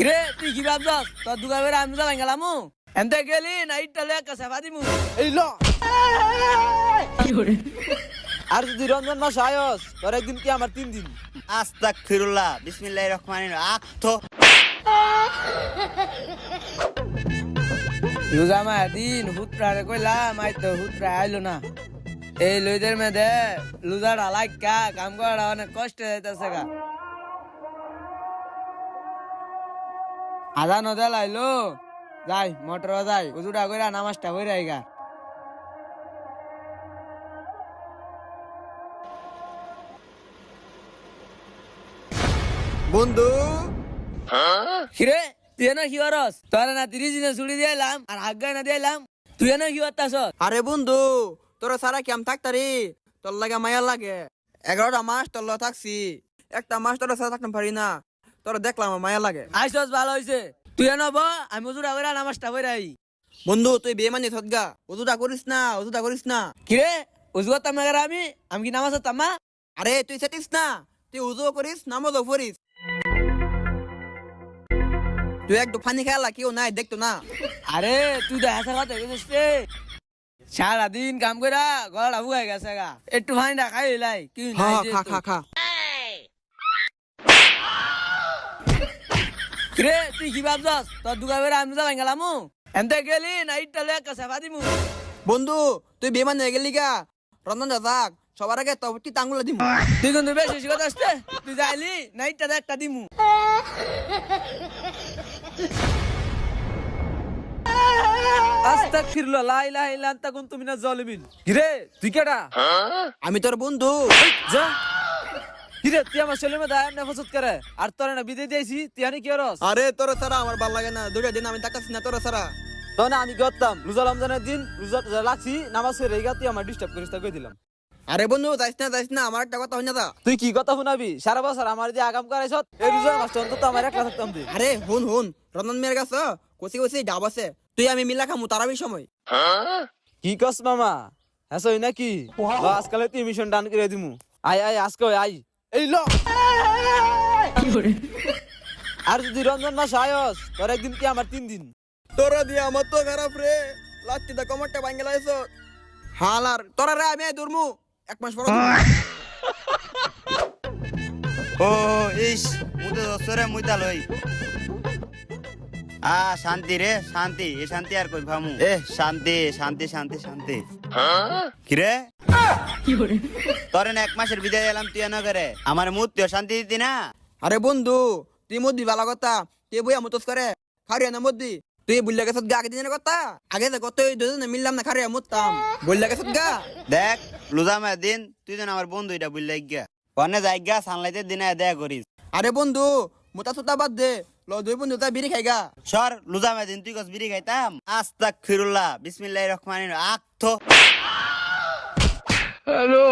কিরে তুই কি ভাবছস তোর দোকানের আমি যাই গেলাম এনতে গেলি নাইটটা লেখা সেবা দিমু এই ল আর যদি রমজান মাস আয়স তোর একদিন কি আমার 3 দিন আস্তাগফিরুল্লাহ বিসমিল্লাহির রহমানির আক্ত রোজামা দিন হুতরারে কইলাম আই তো হুতরা আইলো না এই লইদের মেদে লুজারা লাইকা কাম করা অনেক কষ্ট হইতাছে গা আদা নদে লাইলো যাই মোটর যাই উজুটা কইরা নামাজটা কইরা আইগা বন্ধু কিরে তুই না কি করস তোর না 30 দিনে ছুটি দিলাম আর আজ্ঞা না দিলাম তুই না কি করতাছ আরে বন্ধু তোরা সারা কেম থাকতারি তোর লাগে মায়া লাগে 11টা মাস তোর লগে থাকছি একটা মাস তোরা সারা থাকতে পারি না তোরা দেখলাম আমার মায়া লাগে আইসস ভালো হইছে তুই না ব আমি উজুটা কইরা নামাজটা কইরা আই বন্ধু তুই বেমানি সদগা উজুটা করিস না কিরে উজু করতাম না আমি কি নামাজ পড়তাম না আরে তুই সেটিস না তুই উজু করিস নামাজও পড়িস তুই একটু ফানি খেলা কেউ নাই দেখতো না আরে তুই তো হাসা কথা কইছিস রে সারাদিন কাম কইরা গলাটা বুগাই গেছে গা একটু ফাইনটা খাই লাই কি নাই হ্যাঁ যে খা তো। খা খা কিরে তুই কি ভাবছস তোর দোকানের আমি যাই গেলাম এনতে গেলি নাইটটা লেখা সেবা দিমু বন্ধু তুই বেমানি হয়ে গেলি গা রন্ধন যাক সবার আগে তো তুই টাঙ্গুলা দিমু তুই কিন্তু বেশি কথা আসছে তুই যাইলি নাইটটা একটা দিমু আস্তাগফিরুল্লাহ লা ইলাহা ইল্লা আনতা কুনতু মিনাজ জালিমিন কিরে তুই কেডা আমি তোর বন্ধু যা কিরে তুই আমার ছেলেমে দায় না পছন্দ করে আর তোর না বিদে দিয়েছি তুই আনি কি করস আরে তোর সারা আমার ভাল লাগে না দুইটা দিন আমি থাকতাছি না তোর সারা তো না আমি করতাম রোজা রমজানের দিন রোজা লাগছি নামাজ পড়ে রেগা তুই আমার ডিস্টার্ব করিস তা কই দিলাম আরে বন্ধু যাইস না আমার একটা কথা হই না তা তুই কি কথা শুনাবি সারা বছর আমার দিয়ে আগাম করাইছ এই রোজার মাস অন্তত আমার একলা থাকতাম তুই আরে হুন রন্ধন মেয়ের কাছে কষি ডাব আছে তুই আমি মিলা খামু তারাবি সময় কি কস মামা হ্যাঁ সই নাকি আজকালে তুই মিশন ডান করে দিমু আই আজকে আই এই ল আর যদি রমজান মাস আয়স তোর একদিন কি আমার 3 দিন তোরা দিয়ে আমার তো খারাপ রে লাত্তিটা কমরটা ভাঙ্গে লাইছ হালার তোরা রে আমি দুরমু এক মাস পর ও ইস মুদে দসরে মুইতা লই শান্তি রে শান্তি এ শান্তি আর কই ভামু শান্তি শান্তি শান্তি শান্তি কিরে তোরে না 1 মাসের বিদায় দিলাম তুই না করে আমার মুত্য শান্তি দিতি না আরে বন্ধু তুই মদ্দি ভালো কথা তুই বই আমতস করে খারিয়া না মদ্দি তুই বুল্লা গেছত গা আগে দিনের কথা আগে তো কত দুজনে মিললাম না খারিয়া মুততাম বুল্লা গেছত গা দেখ লুজামের দিন তুই যেন আমার বন্ধু এটা বুঝলাই গিয়া কনে যাই গা সানলাইতে দিনে দেয়া করিস আরে বন্ধু মোটা সুতা বাদ দে ল দুই বন্ধু তা বিড়ি খাইগা সর লুজামের দিন তুই কস বিড়ি খাইতাম আস্তাগফিরুল্লাহ বিসমিল্লাহির রহমানির আক্ত হ্যালো